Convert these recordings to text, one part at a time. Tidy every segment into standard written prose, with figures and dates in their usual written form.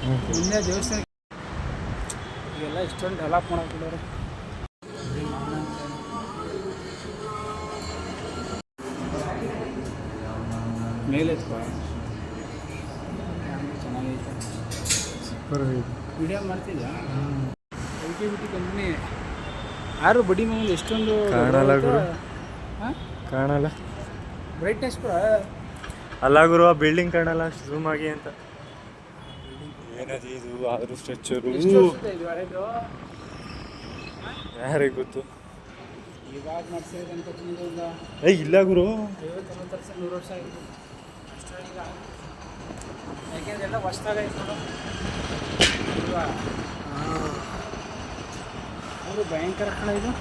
ಮುಂದೆ ದೇವಸ್ಥಾನ ಈಗೆಲ್ಲ ಇಷ್ಟೊಂದು ಡೆವಲಪ್ ಮಾಡಕ್ಬಿಡೋರು. ಮೇಲೆ ಚೆನ್ನಾಗೈತೆ, ಸೂಪರ್ ಆಗೈತೆ. ವಿಡಿಯೋ ಮಾಡ್ತಿದ್ಯಾ? ಬಿಟಿ ಕಂಪ್ನಿ ಯಾರು ಬಡಿ ಮನೇಲಿ ಎಷ್ಟೊಂದು ಕಾಣಲ್ಲ ಗುರು, ಹಾಂ ಕಾಣಲ್ಲ. ಬ್ರೈಟ್ನೆಸ್ ಕೂಡ ಅಲ್ಲ ಗುರು, ಆ ಬಿಲ್ಡಿಂಗ್ ಕಾಣಲ್ಲ ಝೂಮ್ ಆಗಿ ಅಂತ. ಏನದು ಇದು? ಆದರೂ ಸ್ಟ್ರೆಚ್ಚರು ಯಾರಿಗೆ ಗೊತ್ತು. ಇವಾಗ ಮಾಡಿಸಿದಂತ ಇಲ್ಲ ಗುರು, 50-90 ವರ್ಷ 100 ವರ್ಷ ಆಗಿದೆ ಅಷ್ಟಾಗಿಲ್ಲ. ಯಾಕೆಂದ್ರೆ ಎಲ್ಲ ಹೊಸ್ದಾಗೈತೆ ಅಲ್ವಾ? ಅವರು ಭಯಂಕರ ಕಣ ಇದು.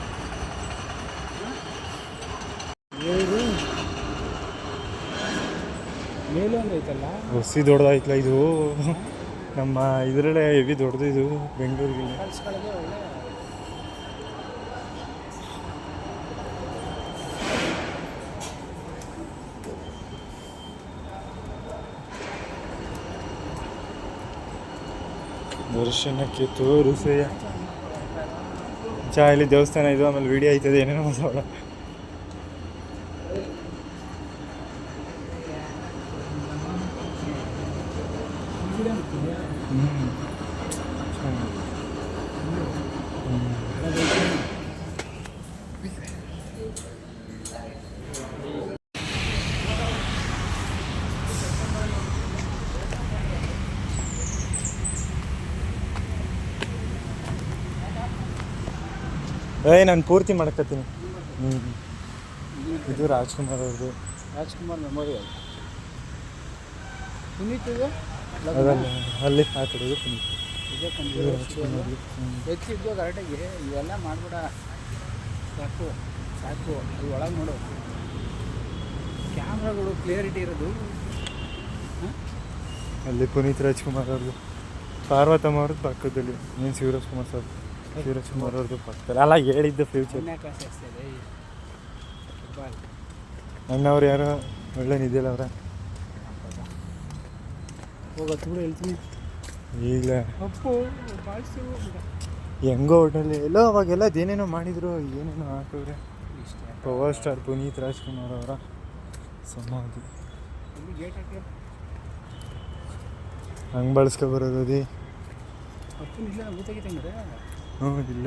ಮೇಲೂ ಒಂದು ಐತಲ್ಲ, ಹೊಸಿ ದೊಡ್ಡದಾಯ್ತಲ್ಲ ಇದು. ನಮ್ಮ ಇದರಲ್ಲೇ ಹೆವಿ ದೊಡ್ಡದು ಇದು ಬೆಂಗಳೂರಿಗೆ. ಕಲ್ಸ್ಕೊಳ್ಳೋದೇ ಒಳ್ಳೆ. ದರ್ಶನಕ್ಕೆ ತೋರಿಸೆಯ ಇಲ್ಲಿ ದೇವಸ್ಥಾನ ಇದು. ಆಮೇಲೆ ವಿಡಿಯೋ ಆಯ್ತದೆ, ಏನೇನೋ ಮಾತಾಡೋಣ. ನಾನು ಪೂರ್ತಿ ಮಾಡ್ಕೊತೀನಿ. ಇದು ರಾಜ್ಕುಮಾರ್ ಅವ್ರದ್ದು. ರಾಜ್ಕುಮಾರ್ ಮೆಮೋರಿಯಲ್. ಪುನೀತ್ ಇದು ಅದಲ್ಲ, ಅಲ್ಲಿ ಆ ಕಡೆ ಪುನೀತ್. ಇದೇ ಎತ್ತಿದ್ದು ಕರೆಕ್ಟಾಗಿ ಇವೆಲ್ಲ ಮಾಡ್ಬಿಡ. ಸಾಕು ಸಾಕು, ಅದು ಒಳಗೆ ನೋಡು, ಕ್ಯಾಮ್ರಾಗಳು ಕ್ಲಿಯರಿಟಿ ಇರೋದು. ಅಲ್ಲಿ ಪುನೀತ್ ರಾಜ್ಕುಮಾರ್ ಅವ್ರದ್ದು, ಪಾರ್ವತಮ್ಮ ಅವ್ರದ್ದು ಪಕ್ಕದಲ್ಲಿ. ನೀನು ಶಿವರಾಜ್ಕುಮಾರ್ ಸರ್, ಶಿವರಾಜ್ಕುಮಾರ್ ಅವ್ರದ್ದು ಪಕ್ಕದಲ್ಲಿ. ಅಲ್ಲ ಹೇಳಿದ್ದ ಫ್ಯೂಚರ್. ಕ್ಲಾಸ್ ಆಗ್ತದೆ ಅಣ್ಣವ್ರು ಯಾರೋ ಒಳ್ಳೆ ನಿದ್ಯಲ್ಲ ಅವ್ರ. ಹೋಗತ್ತು ಬಿಡು, ಹೇಳ್ತೀನಿ ಈಗ ಅಪ್ಪು ಬಾಳಿಸಿ ಹೆಂಗೋ ಹೋಟೆಲ್ಲಿ ಎಲ್ಲೋ ಅವಾಗೆಲ್ಲ ಅದೇನೇನೋ ಮಾಡಿದ್ರು, ಏನೇನೋ ಹಾಕಿದ್ರೆ. ಪವರ್ ಸ್ಟಾರ್ ಪುನೀತ್ ರಾಜ್ಕುಮಾರ್ ಅವರ ಸಮಾಧಿ ಗೇಟ್ ಹಾಕಿ ಹಂಗೆ ಬಳಸ್ಕೊ ಬರೋದು ಅದೇ. ಅಪ್ಪು ಇಲ್ಲ ಗೊತ್ತಾಗಿತ್ತಂದ್ರೆ. ಹ್ಞೂ ಇಲ್ಲ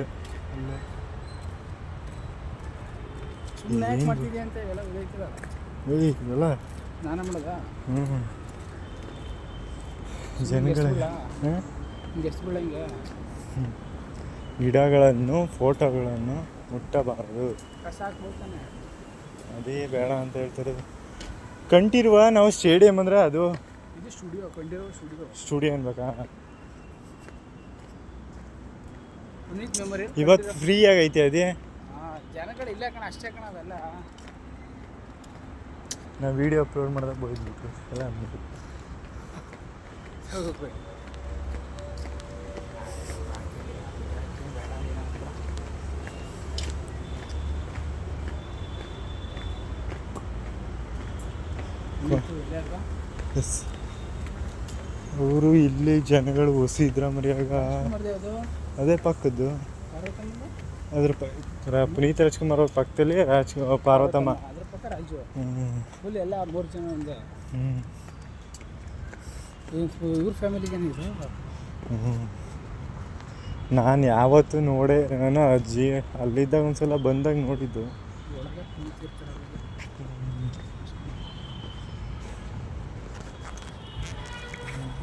ಇಲ್ಲ, ಸುಮ್ಮನೆ ಯಾಕೆ ಮಾಡ್ತಿದ್ಯಾ ಅಂತ ಎಲ್ಲ ಗೊತ್ತಾಯ್ತದ. ಇಲ್ಲ ನಾನೇ ಮಾಡೋದಾ? ಜನಗಳಿಗೆ ಹಿಂಗೆ ಎಷ್ಟು ಬೀಳಂಗೆ ಗಿಡಗಳನ್ನು ಫೋಟೋಗಳನ್ನು ಮುಟ್ಟಬಾರದು. ಕಸ ಹಾಕ್ಬೋತಾನೆ, ಅದೇ ಬೇಡ ಅಂತ ಹೇಳ್ತಾರೆ. ಕಂಠೀರವ ನಾವು ಸ್ಟೇಡಿಯಂ ಅಂದರೆ ಅದು ಇದು ಸ್ಟುಡಿಯೋ, ಕಂಠೀರವ ಸ್ಟುಡಿಯೋ ಅನ್ಬೇಕಾ? ಪುನೀತ್ ಮೆಮೊರಿ ಇವತ್ತು ಫ್ರೀ ಆಗೈತೆ ಅದೇ. ಜನಗಳು ಇಲ್ಲ ಕಣ, ಅಷ್ಟೇ ಕಣ. ಅವೆಲ್ಲ ನಾವು ವೀಡಿಯೋ ಅಪ್ಲೋಡ್ ಮಾಡಿದಾಗ ಬೋಯ್ದ್ಬಿಟ್ಟು ಎಲ್ಲ ಅಂದ್ಬಿಟ್ಟು ಹೋಗ್ಬೇಕು. ಎಸ್, ಅವರು ಇಲ್ಲಿ ಜನಗಳು ಹೊಸಿದ್ರ ಮರ್ಯಾಗ ಅದೇ ಪಕ್ಕದ್ದು. ಅದ್ರ ಪುನೀತ್ ರಾಜ್ಕುಮಾರ್ ಅವ್ರ ಪಕ್ಕದಲ್ಲಿ ಪಾರ್ವತಮ್ಮ. ಎಲ್ಲ 3 ಜನ ಒಂದೇ. ಇವ್ರ ಫ್ಯಾಮಿಲಿಗೆ ನಾನು ಯಾವತ್ತೂ ನೋಡೇ, ನಾನು ಅಜ್ಜಿ ಅಲ್ಲಿದ್ದಾಗ ಒಂದ್ಸಲ ಬಂದಾಗ ನೋಡಿದ್ದು.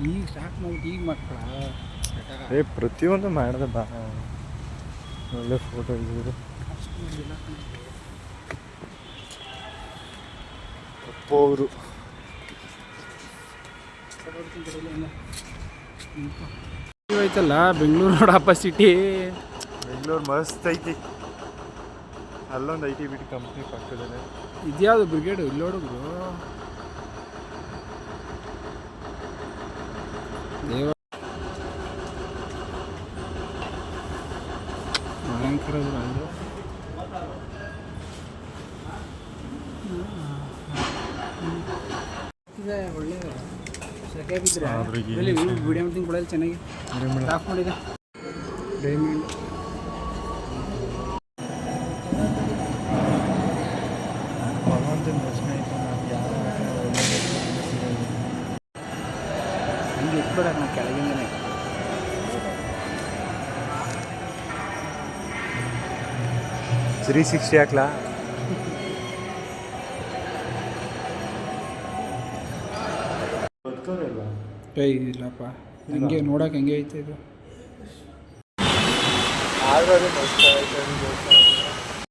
ಈಗ ಸ್ಟಾರ್ಟ್ ಮಾಡ್ಬಿಟ್ಟು ಈಗ ಮಕ್ಕಳ ಪ್ರತಿಯೊಂದು ಮಾಡಿದೆ ಬಾ, ಒಳ್ಳೆ ಫೋಟೋ ಇದ್ರು. ಅಪ್ಪು ಅವರು ಐತಲ್ಲ ಬೆಂಗಳೂರು ನೋಡಪ್ಪ ಸಿಟಿ. ಬೆಂಗಳೂರು ಮಸ್ತ್ ಐತಿ. ಅಲ್ಲೊಂದು IT BT ಕಂಪ್ನಿ ಪಕ್ಕದಲ್ಲೇ. ಇದ್ಯಾವುದು ಬ್ರಿಗೇಡು ಇಲ್ಲಿ ನೋಡಿದ್ರು. ಭಯಂಕರ ಒಳ್ಳೆ ಸೆಕೆ ಮಳೆ ಬಿದ್ದರೆ ಆದ್ರೆ ಏನು ಇಲ್ಲಿ ವಿಡಿಯೋ ಮಾಡ್ತೀನಿ ಕೊಡಲ್ಲ ಚೆನ್ನಾಗಿ ಆಫ್ ಮಾಡಿದೆ ಡೈಮಂಡ್ ಭಗವಂತನ ದರ್ಶನ ಆಯಿತು. ನಾವು ಯಾರು ಹಂಗೆ ಇಟ್ಬಿಡ ನಾವು ಕೆಳಗಿಂದನೇ 360 ಹಾಕ್ಲಾ? ಬದುಕೋರಲ್ವಾ? ಇಲ್ಲಪ್ಪ ಹಂಗೆ ನೋಡೋಕೆ ಹಂಗೆ ಐತೆ ಇದು ಆದ್ರೂ ಅದು ಮಸ್ತ್ ಆಯ್ತು.